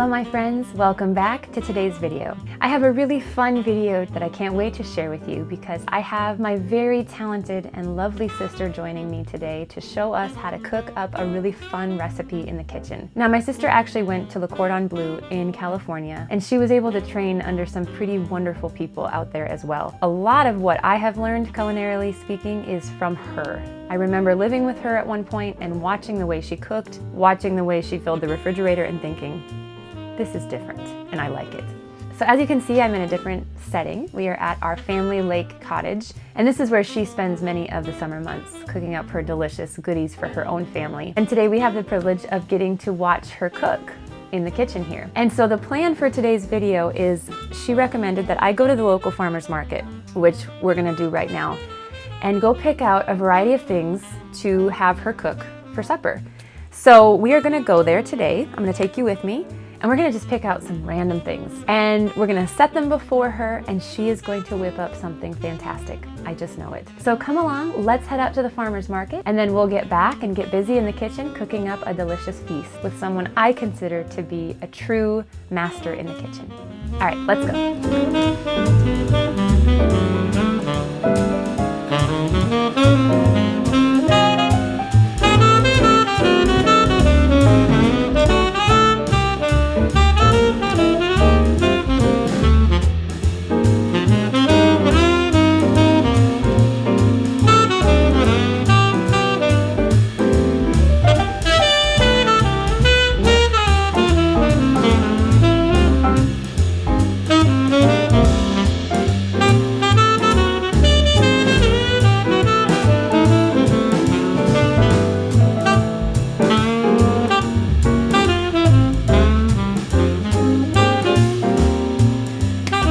my friends, welcome back to today's video. I have a really fun video that I can't wait to share with you because I have my very talented and lovely sister joining me today to show us how to cook up a really fun recipe in the kitchen. Now, my sister actually went to Le Cordon Bleu in California, and she was able to train under some pretty wonderful people out there as well. A lot of what I have learned culinarily speaking is from her. I remember living with her at one point and watching the way she cooked, watching the way she filled the refrigerator and thinking, this is different and I like it. So as you can see, I'm in a different setting. We are at our family lake cottage, and this is where she spends many of the summer months cooking up her delicious goodies for her own family. And today we have the privilege of getting to watch her cook in the kitchen here. And so the plan for today's video is she recommended that I go to the local farmer's market, which we're gonna do right now, and go pick out a variety of things to have her cook for supper. So we are gonna go there today. I'm gonna take you with me, and we're gonna just pick out some random things. And we're gonna set them before her, and she is going to whip up something fantastic. I just know it. So come along, let's head out to the farmer's market, and then we'll get back and get busy in the kitchen cooking up a delicious feast with someone I consider to be a true master in the kitchen. All right, let's go.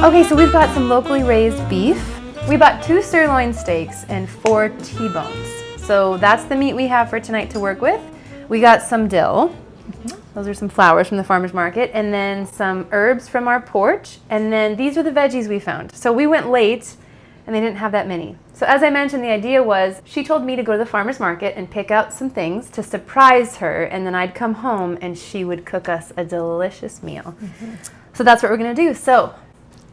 Okay, so we've got some locally raised beef. We bought 2 sirloin steaks and 4 T-bones. So that's the meat we have for tonight to work with. We got some dill. Those are some flowers from the farmer's market, and then some herbs from our porch, and then these are the veggies we found. So we went late and they didn't have that many. So as I mentioned, the idea was she told me to go to the farmer's market and pick out some things to surprise her, and then I'd come home and she would cook us a delicious meal. So that's what we're gonna do. So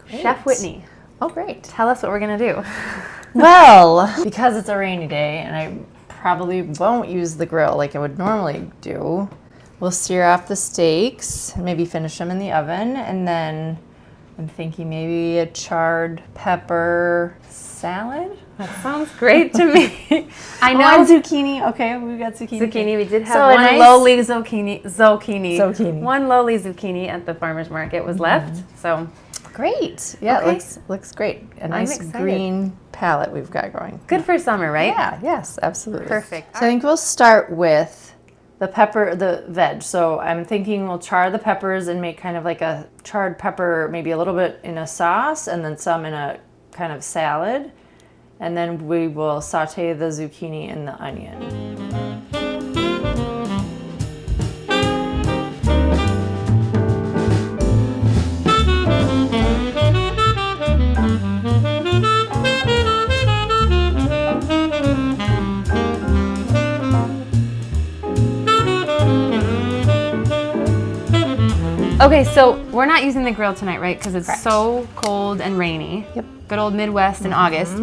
great. Chef Whitney. Oh, great. Tell us what we're gonna do. Well, because it's a rainy day and I probably won't use the grill like I would normally do, we'll sear off the steaks and maybe finish them in the oven, and then I'm thinking maybe a charred pepper salad. That sounds great to me. I know. And zucchini. Okay, we've got zucchini. Zucchini. We did have one lowly zucchini. One lowly zucchini at the farmer's market was left. So great. Yeah, okay. it looks great. A nice green palette we've got going. Good for summer, right? Yeah. Yes. Absolutely. Perfect. So I think we'll start with the veg. So I'm thinking we'll char the peppers and make kind of like a charred pepper, maybe a little bit in a sauce and then some in a kind of salad. And then we will saute the zucchini and the onion. Okay, so we're not using the grill tonight, right? Because it's correct. So cold and rainy. Yep. Good old Midwest in August.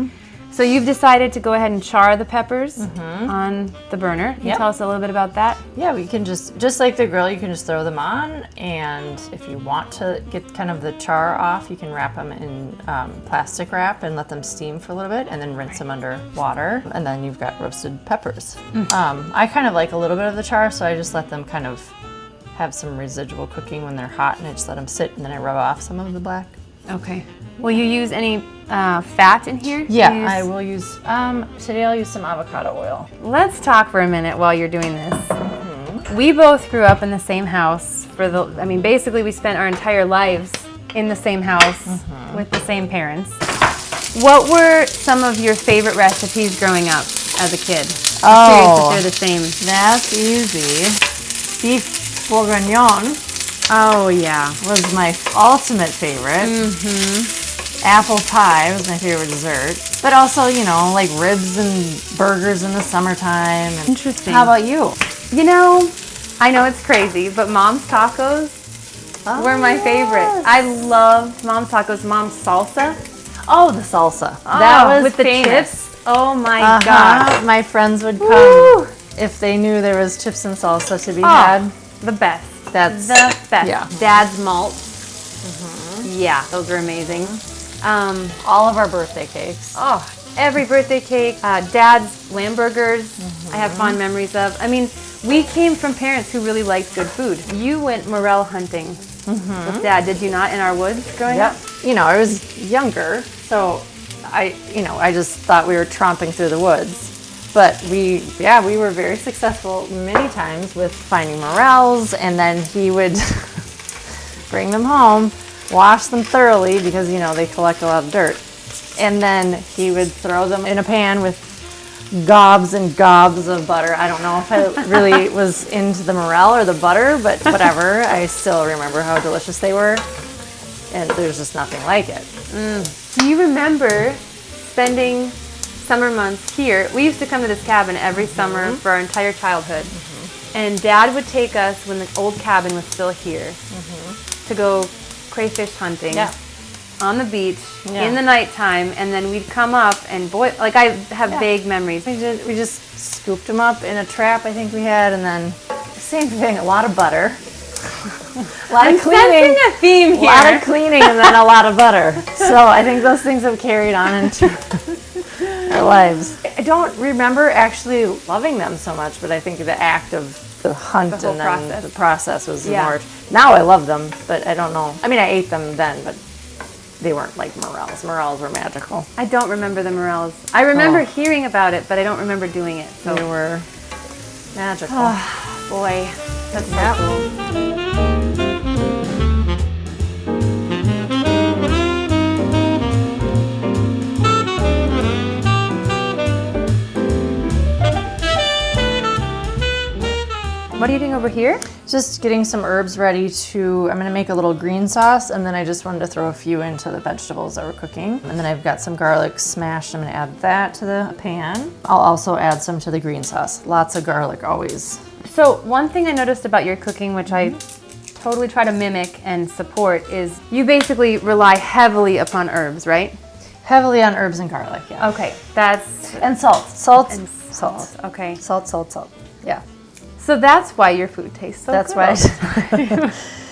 So you've decided to go ahead and char the peppers on the burner. Can you tell us a little bit about that? Yeah, we can just like the grill, you can just throw them on, and if you want to get kind of the char off, you can wrap them in plastic wrap and let them steam for a little bit, and then rinse them under water, and then you've got roasted peppers. I kind of like a little bit of the char, so I just let them kind of have some residual cooking when they're hot, and I just let them sit, and then I rub off some of the black. Okay. Will you use any fat in here? Yeah, I will use, today I'll use some avocado oil. Let's talk for a minute while you're doing this. We both grew up in the same house basically we spent our entire lives in the same house with the same parents. What were some of your favorite recipes growing up as a kid? Oh, I'm curious if they're the same. That's easy. Beef bourguignon. Oh yeah, was my ultimate favorite. Apple pie was my favorite dessert. But also, you know, like ribs and burgers in the summertime. Interesting. How about you? You know, I know it's crazy, but Mom's Tacos were my favorite. I loved Mom's tacos, Mom's salsa. Oh, the salsa. Oh, That was with the famous. chips. Oh my gosh. My friends would come Woo. if they knew there was chips and salsa to be Oh, had. the best. That's The best. Yeah. Dad's malt. Yeah, those are amazing. All of our birthday cakes. Oh, every birthday cake. Dad's lamb burgers. I have fond memories of. I mean, we came from parents who really liked good food. You went morel hunting with Dad, did you not, in our woods growing up? You know, I was younger, so I just thought we were tromping through the woods. But we were very successful many times with finding morels, and then he would bring them home, wash them thoroughly because, you know, they collect a lot of dirt. And then he would throw them in a pan with gobs and gobs of butter. I don't know if I really was into the morel or the butter, but whatever. I still remember how delicious they were, and there's just nothing like it. Do you remember spending summer months here? We used to come to this cabin every summer for our entire childhood. And Dad would take us, when the old cabin was still here, to go crayfish hunting on the beach in the nighttime, and then we'd come up and boy, like I have vague memories. We just scooped them up in a trap, I think we had, and then same thing, a lot of butter. A lot of cleaning. Sensing a theme here. A lot of cleaning and then a lot of butter. So I think those things have carried on into our lives. I don't remember actually loving them so much, but I think the act of the hunt The whole and then process. the process was Yeah. more. Now I love them, but I don't know. I mean, I ate them then, but they weren't like morels. Morels were magical. I don't remember the morels. I remember hearing about it, but I don't remember doing it. So They were magical. boy, that's so cool. What are you doing over here? Just getting some herbs ready to, I'm gonna make a little green sauce, and then I just wanted to throw a few into the vegetables that we're cooking. And then I've got some garlic smashed, I'm gonna add that to the pan. I'll also add some to the green sauce. Lots of garlic always. So one thing I noticed about your cooking, which I totally try to mimic and support, is you basically rely heavily upon herbs, right? Heavily on herbs and garlic, yeah. Okay, that's... And salt. Salt. And Salt. Okay. Salt. Yeah. So that's why your food tastes so That's good.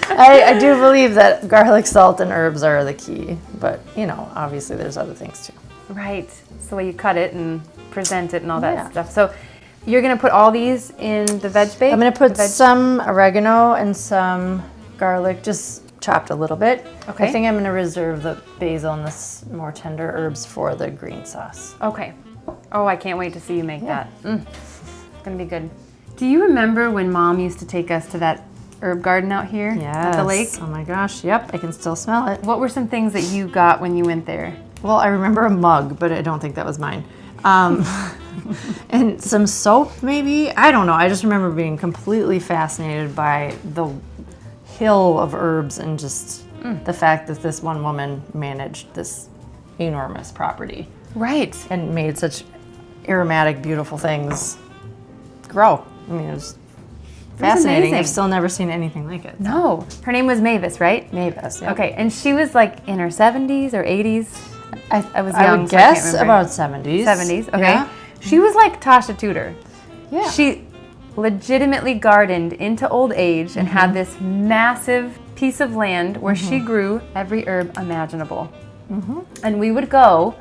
why I do believe that garlic, salt, and herbs are the key. But, you know, obviously there's other things too. Right. It's the way you cut it and present it and all that Yeah. stuff. So you're going to put all these in the veg bake? I'm going to put some oregano and some garlic, just chopped a little bit. Okay. I think I'm going to reserve the basil and the more tender herbs for the green sauce. Okay. Oh, I can't wait to see you make that. It's going to be good. Do you remember when Mom used to take us to that herb garden out here at the lake? Oh my gosh, yep, I can still smell it. What were some things that you got when you went there? Well, I remember a mug, but I don't think that was mine. And some soap, maybe? I don't know. I just remember being completely fascinated by the hill of herbs and just the fact that this one woman managed this enormous property. Right. And made such aromatic, beautiful things grow. I mean, it was fascinating. amazing. I've still never seen anything like it. No. Her name was Mavis, right? Mavis. Yep. Okay, and she was like in her 70s or 80s? I was young, I would so I can't guess remember. about 70s. 70s, okay. Yeah. She was like Tasha Tudor. Yeah. She legitimately gardened into old age and had this massive piece of land where she grew every herb imaginable. And we would go,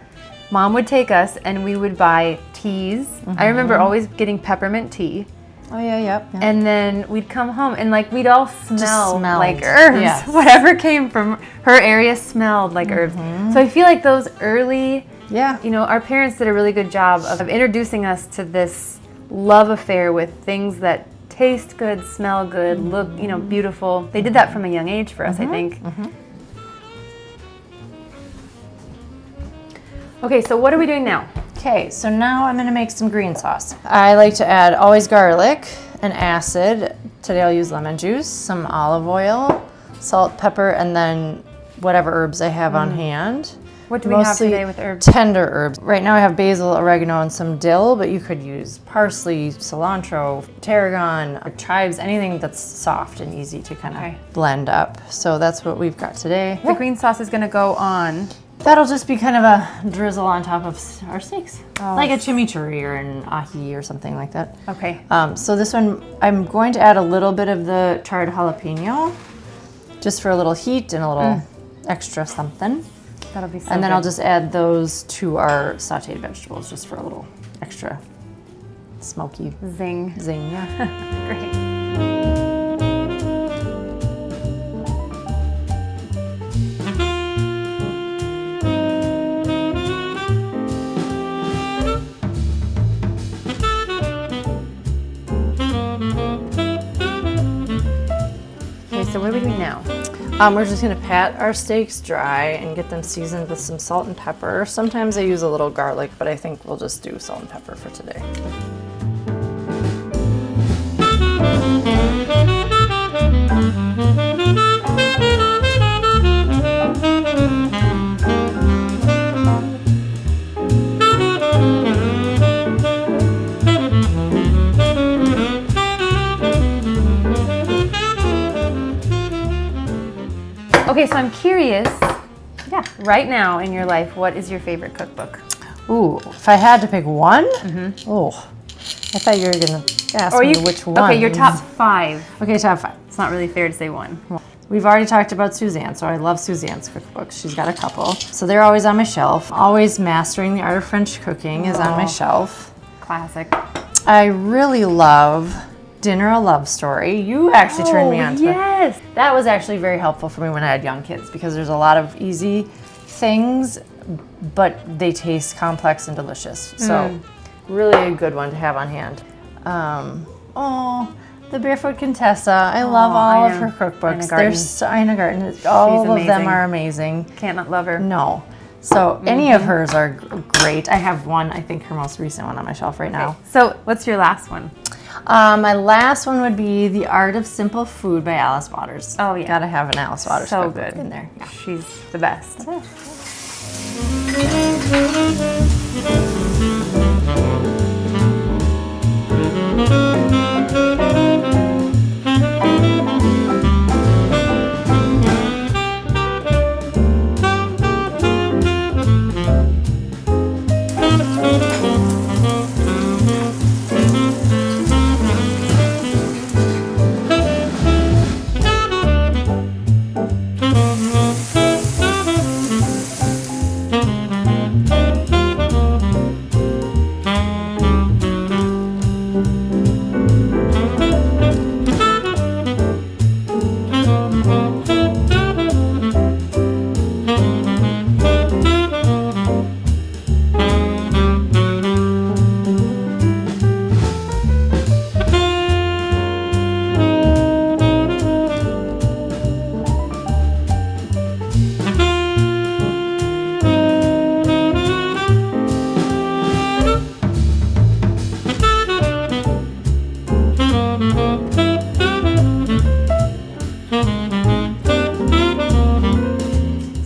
Mom would take us, and we would buy teas. I remember always getting peppermint tea. Oh, yeah, yep. And then we'd come home and like we'd all smell smelled. like herbs. Yes. Whatever came from her area smelled like herbs. So I feel like those early, you know, our parents did a really good job of introducing us to this love affair with things that taste good, smell good, look, you know, beautiful. They did that from a young age for us, I think. Okay, so what are we doing now? Okay, so now I'm gonna make some green sauce. I like to add always garlic and acid. Today I'll use lemon juice, some olive oil, salt, pepper, and then whatever herbs I have on hand. What do we have Mostly today with herbs? tender herbs. Right now I have basil, oregano, and some dill, but you could use parsley, cilantro, tarragon, or chives, anything that's soft and easy to kind of blend up. So that's what we've got today. The green sauce is gonna go on. That'll just be kind of a drizzle on top of our steaks. Like a chimichurri or an ahi or something like that. Okay. So this one, I'm going to add a little bit of the charred jalapeno, just for a little heat and a little extra something. That'll be so And then good. I'll just add those to our sauteed vegetables just for a little extra smoky Zing. zing. Yeah. Great. Okay, so what are we doing now? We're just gonna pat our steaks dry and get them seasoned with some salt and pepper. Sometimes I use a little garlic, but I think we'll just do salt and pepper for today. Okay, so I'm curious, right now in your life, what is your favorite cookbook? Ooh, if I had to pick one? Oh, I thought you were gonna ask me which one. Okay, your top 5. Okay, top 5. It's not really fair to say one. We've already talked about Suzanne, so I love Suzanne's cookbooks. She's got a couple. So they're always on my shelf. Always Mastering the Art of French Cooking is on my shelf. Classic. I really love Dinner, a Love Story. You actually turned me on to it. Yes. That was actually very helpful for me when I had young kids because there's a lot of easy things, but they taste complex and delicious. So really a good one to have on hand. The Barefoot Contessa. I love all of her cookbooks. There's Ina Garten. All of them are amazing. Can't not love her. No. So any of hers are great. I have one, I think her most recent one on my shelf right now. So what's your last one? My last one would be The Art of Simple Food by Alice Waters. Oh yeah. Gotta have an Alice Waters So cookbook good in there. Yeah. She's the best.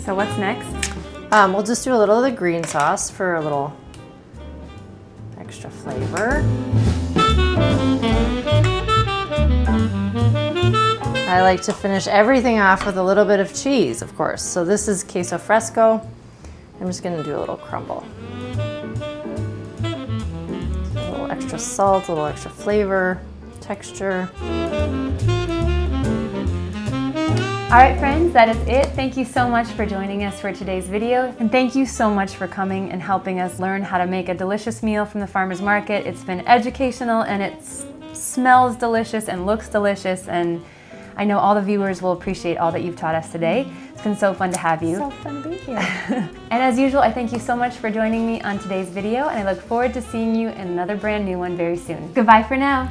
So what's next? We'll just do a little of the green sauce for a little extra flavor. I like to finish everything off with a little bit of cheese, of course. So this is queso fresco. I'm just gonna do a little crumble. A little extra salt, a little extra flavor, texture. All right, friends, that is it. Thank you so much for joining us for today's video. And thank you so much for coming and helping us learn how to make a delicious meal from the farmer's market. It's been educational and it smells delicious and looks delicious. And I know all the viewers will appreciate all that you've taught us today. It's been so fun to have you. So fun to be here. And as usual, I thank you so much for joining me on today's video. And I look forward to seeing you in another brand new one very soon. Goodbye for now.